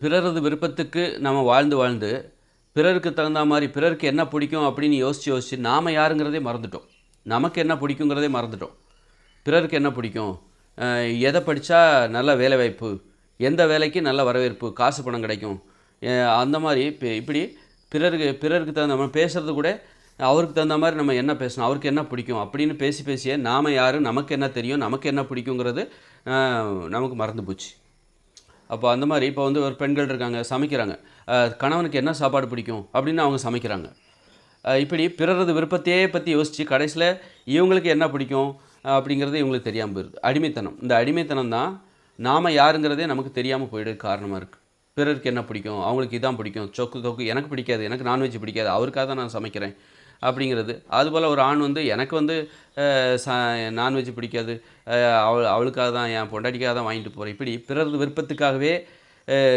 பிறரது விருப்பத்துக்கு நம்ம வாழ்ந்து வாழ்ந்து பிறருக்கு தகுந்த மாதிரி பிறருக்கு என்ன பிடிக்கும் அப்படின்னு யோசித்து நாம் யாருங்கிறதே மறந்துட்டோம். நமக்கு என்ன பிடிக்குங்கிறதே மறந்துட்டோம். பிறருக்கு என்ன பிடிக்கும், எதை படித்தா நல்ல வேலைவாய்ப்பு, எந்த வேலைக்கு நல்ல வரவேற்பு, காசு பணம் கிடைக்கும், அந்த மாதிரி இப்படி பிறருக்கு பிறருக்கு தகுந்த மாதிரி பேசுகிறது கூட அவருக்கு தகுந்த மாதிரி நம்ம என்ன பேசணும், அவருக்கு என்ன பிடிக்கும் அப்படின்னு பேசி பேசியே நாம் யார், நமக்கு என்ன தெரியும், நமக்கு என்ன பிடிக்குங்கிறது நமக்கு மறந்து போச்சு. அப்போ அந்த மாதிரி இப்போ வந்து ஒரு பெண்கள் இருக்காங்க, சமைக்கிறாங்க. கணவனுக்கு என்ன சாப்பாடு பிடிக்கும் அப்படின்னு அவங்க சமைக்கிறாங்க. இப்படி பிறரது விருப்பத்தையே பற்றி யோசித்து கடைசியில் இவங்களுக்கு என்ன பிடிக்கும் அப்படிங்கிறது இவங்களுக்கு தெரியாமல் போயிடுது. அடிமைத்தனம். இந்த அடிமைத்தனம் தான் நாம் யாருங்கிறதே நமக்கு தெரியாமல் போயிடுது காரணமாக இருக்குது. பிறருக்கு என்ன பிடிக்கும், அவங்களுக்கு இதான் பிடிக்கும், சொக்கு தொக்கு எனக்கு பிடிக்காது, எனக்கு நான்வெஜ் பிடிக்காது, அவருக்காக தான் நான் சமைக்கிறேன் அப்படிங்கிறது. அதுபோல் ஒரு ஆண் வந்து எனக்கு வந்து நான்வெஜ் பிடிக்காது, அவளுக்காக தான், என் பொண்டாட்டிக்காக தான் வாங்கிட்டு போகிறேன். இப்படி பிறரது விருப்பத்துக்காகவே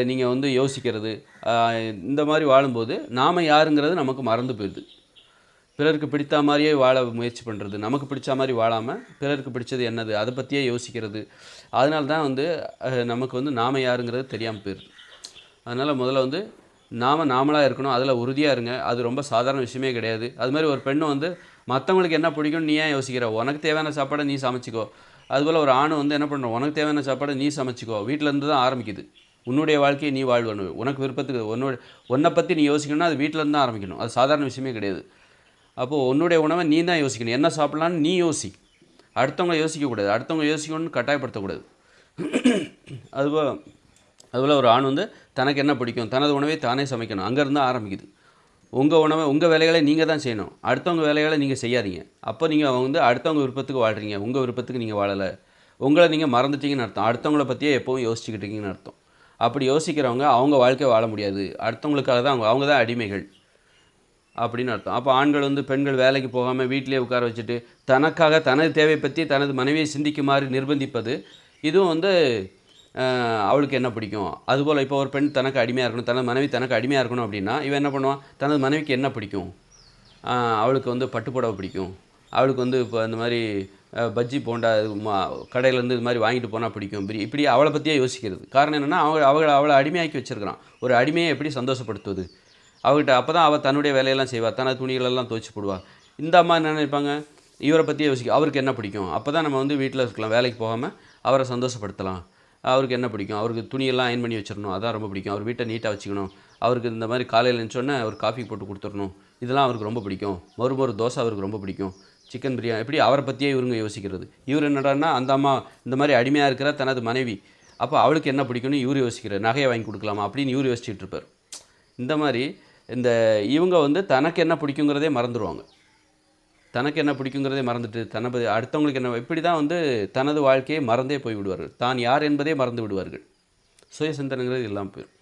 நீங்கள் வந்து யோசிக்கிறது, இந்த மாதிரி வாழும்போது நாம் யாருங்கிறது நமக்கு மறந்து போயிடுது. பிறருக்கு பிடித்த மாதிரியே வாழ முயற்சி பண்ணுறது, நமக்கு பிடிச்ச மாதிரி வாழாமல் பிறருக்கு பிடிச்சது என்னது அதை பற்றியே யோசிக்கிறது. அதனால தான் வந்து நமக்கு வந்து நாம் யாருங்கிறது தெரியாமல் போயிடுது. அதனால் முதல்ல வந்து நாமளாக இருக்கணும், அதில் உறுதியாக இருங்க. அது ரொம்ப சாதாரண விஷயமே கிடையாது. அது மாதிரி ஒரு பெண்ணு வந்து மற்றவங்களுக்கு என்ன பிடிக்கும்னு நீ ஏன் யோசிக்கிற, உனக்கு தேவையான சாப்பாடை நீ சமைச்சிக்கோ. அதுபோல் ஒரு ஆண் வந்து என்ன பண்ணுறோம், உனக்கு தேவையான சாப்பாடை நீ சமைச்சிக்கோ. வீட்டிலேருந்து தான் ஆரம்பிக்குது. உன்னுடைய வாழ்க்கையை நீ வாழ்வணும். உனக்கு விருப்பத்துக்கு உன்னை பற்றி நீ யோசிக்கணும்னா அது வீட்டிலேருந்து தான் ஆரம்பிக்கணும். அது சாதாரண விஷயமே கிடையாது. அப்போது உன்னுடைய உணவை நீ தான் யோசிக்கணும். என்ன சாப்பிட்லான்னு நீ யோசி. அடுத்தவங்களை யோசிக்கக்கூடாது, அடுத்தவங்க யோசிக்கணும்னு கட்டாயப்படுத்தக்கூடாது. அதுபோல் ஒரு ஆண் வந்து தனக்கு என்ன பிடிக்கும், தனது உணவை தானே சமைக்கணும். அங்கேருந்து ஆரம்பிக்குது. உங்கள் வேலைகளை நீங்கள் தான் செய்யணும். அடுத்தவங்க வேலைகளை நீங்கள் செய்யாதீங்க. அப்போ நீங்கள் வந்து அடுத்தவங்க விருப்பத்துக்கு வாழ்கிறீங்க, உங்கள் விருப்பத்துக்கு நீங்கள் வாழலை. உங்களை நீங்கள் மறந்துட்டீங்கன்னு அர்த்தம். அடுத்தவங்கள பற்றியே எப்போவும் யோசிச்சுக்கிட்டீங்கன்னு அர்த்தம். அப்படி யோசிக்கிறவங்க அவங்க வாழ்க்கை வாழ முடியாது. அடுத்தவங்களுக்காக தான் அவங்க தான் அடிமைகள் அப்படின்னு அர்த்தம். அப்போ ஆண்கள் வந்து பெண்கள் வேலைக்கு போகாமல் வீட்டிலே உட்கார வச்சுட்டு தனக்காக தனது தேவை பற்றி தனது மனைவியை சிந்திக்குமாறு நிர்பந்திப்பது, இதுவும் வந்து அவளுக்கு என்ன பிடிக்கும். அதுபோல் இப்போ ஒரு பெண் தனக்கு அடிமையாக இருக்கணும், தனது மனைவி தனக்கு அடிமையாக இருக்கணும் அப்படின்னா இவன் என்ன பண்ணுவான், தனது மனைவிக்கு என்ன பிடிக்கும், அவளுக்கு வந்து பட்டுப்புடவை பிடிக்கும், அவளுக்கு வந்து இப்போ இந்த மாதிரி பஜ்ஜி போண்டா கடையிலேருந்து இது மாதிரி வாங்கிட்டு போனால் பிடிக்கும், இப்படி அவளை பற்றியே யோசிக்கிறது. காரணம் என்னென்னா அவளை அடிமையாக்கி வச்சுருக்கிறான். ஒரு அடிமையை எப்படி சந்தோஷப்படுத்துவது, அவகிட்ட அப்போ தான் அவள் தன்னுடைய வேலையெல்லாம் செய்வாள், தனது துணிகளெல்லாம் துவைச்சி போடுவாள். இந்த அம்மா என்ன நினைப்பாங்க, இவரை பற்றியே யோசிக்க, அவருக்கு என்ன பிடிக்கும், அப்போ தான் நம்ம வந்து வீட்டில் இருக்கலாம், வேலைக்கு போகாமல் அவரை சந்தோஷப்படுத்தலாம். அவருக்கு என்ன பிடிக்கும், அவருக்கு துணியெல்லாம் அயன் பண்ணி வச்சிடணும், அதான் ரொம்ப பிடிக்கும். அவர் வீட்டை நீட்டாக வச்சுக்கணும், அவருக்கு இந்த மாதிரி காலையில் எழுந்தோடனே ஒரு காஃபி போட்டு கொடுத்துடணும், இதெல்லாம் அவருக்கு ரொம்ப பிடிக்கும். மொறு தோசை அவருக்கு ரொம்ப பிடிக்கும், சிக்கன் பிரியாணி, எப்படி அவரை பற்றியே இவருங்க யோசிக்கிறது. இவர் என்னடான்னா அந்த அம்மா இந்த மாதிரி அடிமையாக இருக்கிற தனது மனைவி, அப்போ அவளுக்கு என்ன பிடிக்கும்னு இவர் யோசிக்கிறார், நகையை வாங்கி கொடுக்கலாமா அப்படின்னு இவர் யோசிச்சுட்டு இருப்பார். இந்த மாதிரி இவங்க வந்து தனக்கு என்ன பிடிக்குங்கிறதே மறந்துடுவாங்க. தனக்கு என்ன பிடிக்குங்கிறதே மறந்துட்டு அடுத்தவங்களுக்கு என்ன, இப்படி தான் வந்து தனது வாழ்க்கையை மறந்தே போய் விடுவார்கள். தான் யார் என்பதே மறந்து விடுவார்கள். சுய சிந்தனைங்கிறது இல்லாமல் போயிடும்.